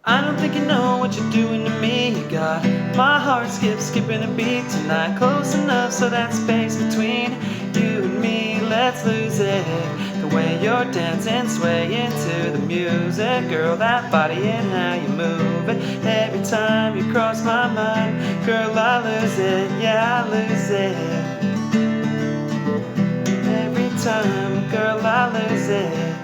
I don't think you know what you're doing to me. You got my heart skipping a beat tonight. Close enough so that space between you and me, let's lose it. The way you're dancing, swaying to the music, girl, that body and how you move it. Every time you cross my mind, girl, I lose it, yeah, I lose it. Every time, girl, I lose it.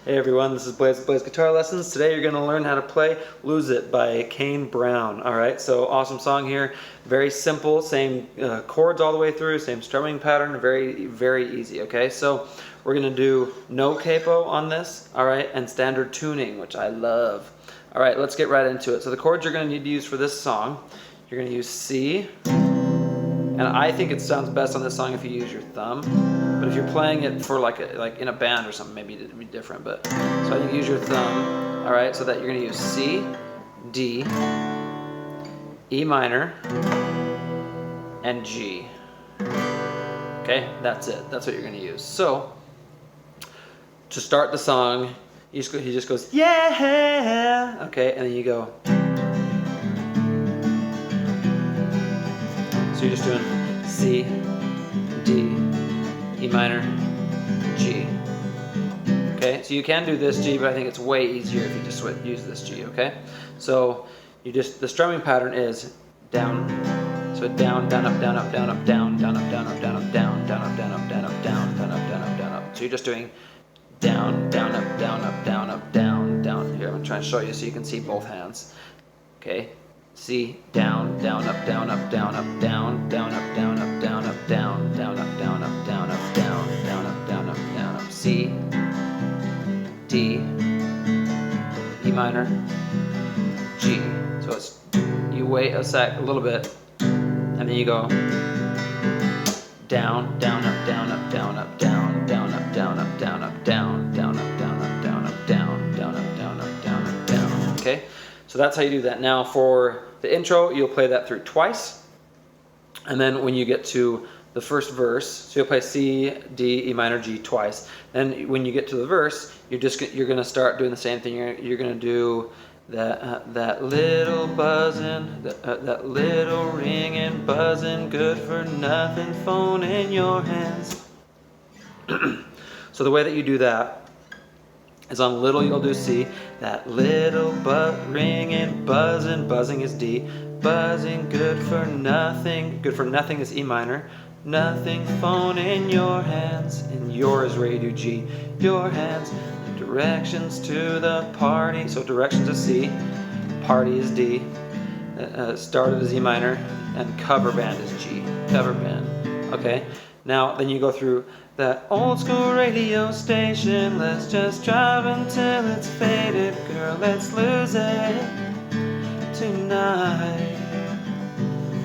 Hey everyone, this is Blaze Guitar Lessons. Today you're going to learn how to play Lose It by Kane Brown. Alright, so awesome song here. Very simple, same chords all the way through, same strumming pattern, very, very easy, okay? So we're going to do no capo on this, alright, and standard tuning, which I love. Alright, let's get right into it. So the chords you're going to need to use for this song, you're going to use C, and I think it sounds best on this song if you use your thumb. But if you're playing it for like in a band or something, maybe it'd be different. But so I think use your thumb. All right, so that you're gonna use C, D, E minor, and G. Okay, that's it. That's what you're gonna use. So to start the song, he just goes yeah. Okay, and then you go. So you're just doing C, D, E minor, G. Okay, so you can do this G, but I think it's way easier if you just use this G, okay? So the strumming pattern is down, so down, down, up, down, up, down, up, down, down, up, down, up, down, up, down, down, up, down, up, down, up, down, down, up, down, up, down, up. So you're just doing down, down, up, down, up, down, up, down, down. Here, I'm trying to show you so you can see both hands. Okay, C, down, down, up, down, up, down, up, down, down, up, down, up, down, up, down, down, up, down, up, down, up, down, down, up, down, up, down, up. C, D, E minor, G. So it's, you wait a little bit, and then you go down, down, up, down, up, down, up, down, down, up, down, up, down, up, down, down, up, down, up, down, up, down, down, up, down, up, down, up, down. Okay? So that's how you do that. Now for the intro, you'll play that through twice. And then when you get to the first verse, so you'll play C, D, E minor, G twice. Then when you get to the verse, you're going to start doing the same thing. You're going to do that little buzzing, that little ringing, buzzing, good for nothing phone in your hands. So the way that you do that is on little you'll do C, that little ringing, buzzing is D, buzzing, good for nothing is E minor, nothing phone in your hands, and your is where you do G, your hands, directions to the party, so directions is C, party is D, started is E minor, and cover band is G, cover band, okay? Now, then you go through that old school radio station, let's just drive until it's faded, girl, let's lose it tonight.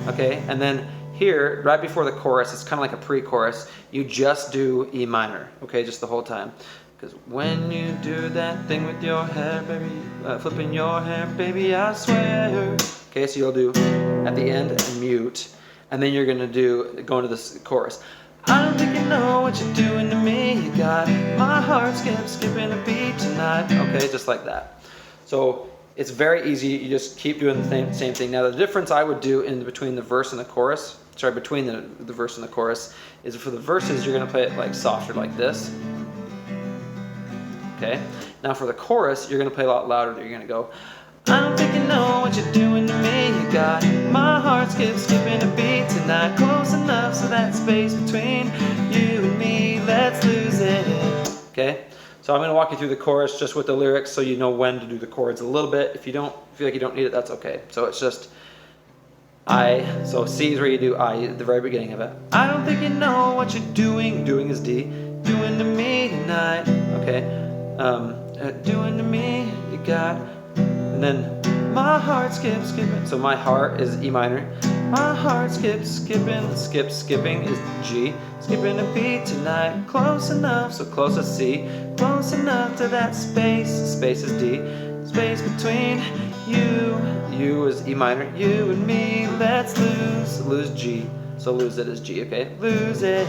Okay, and then here, right before the chorus, it's kind of like a pre-chorus, you just do E minor, okay, just the whole time. Because when you do that thing with your hair, baby, flipping your hair, baby, I swear. Okay, so you'll do at the end and mute, and then you're gonna go into this chorus. I don't think you know what you're doing to me. You got my heart skipping a beat tonight. Okay, just like that. So it's very easy. You just keep doing the same thing. Now the difference I would do in between the verse and the chorus, between the verse and the chorus, is for the verses you're going to play it like softer, like this. Okay. Now for the chorus, you're going to play a lot louder. You're going to go, I don't think you know what you're doing to me. You got my heart skipping a beat tonight. Close enough so that space between you and me, let's lose it. Okay? So I'm going to walk you through the chorus just with the lyrics so you know when to do the chords a little bit. If you don't feel like you don't need it, that's okay. So it's just I. So C is where you do I at the very beginning of it. I don't think you know what you're doing. Doing is D. Doing to me tonight. Okay? Doing to me, you got. And then my heart skipping. So my heart is E minor. My heart skipping is G. Skipping a beat tonight. Close enough, so close as C. Close enough to that space. Space is D. Space between you. You is E minor. You and me. Let's lose G. So lose it is G, okay? Lose it,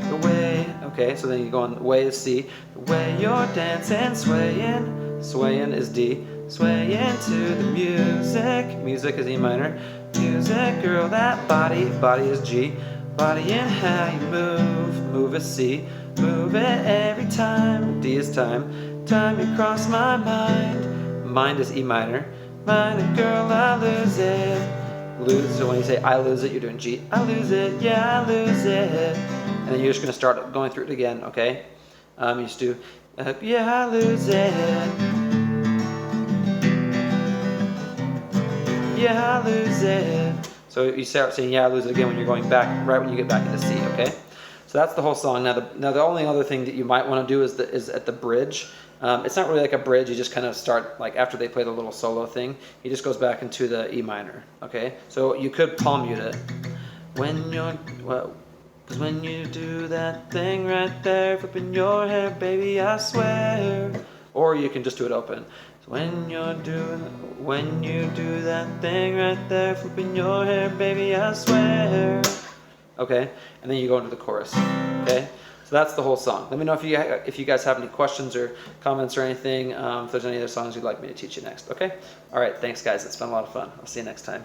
the way, okay, so then you go on, the way is C. The way you're dancing, swaying, swaying is D. Swaying to the music, music is E minor. Music, girl, that body, body is G. Body and how you move, move is C. Move it every time, D is time. Time you cross my mind, mind is E minor. Mind, girl, I lose it. Lose, so when you say I lose it, you're doing G. I lose it, yeah, I lose it. And then you're just going to start going through it again, okay? You just do, yeah, I lose it. Yeah, I lose it. So you start saying, yeah, I lose it again when you're going back, right when you get back into C, okay? So that's the whole song. Now the only other thing that you might want to do is at the bridge. It's not really like a bridge. You just kind of start, like after they play the little solo thing, he just goes back into the E minor, okay? So you could palm mute it. When you're, well, cause when you do that thing right there, flipping your hair, baby, I swear. Or you can just do it open. So when you do that thing right there, flipping your hair, baby, I swear. Okay, and then you go into the chorus, okay? So that's the whole song. Let me know if you guys have any questions or comments or anything, if there's any other songs you'd like me to teach you next, okay? All right, thanks guys, it's been a lot of fun. I'll see you next time.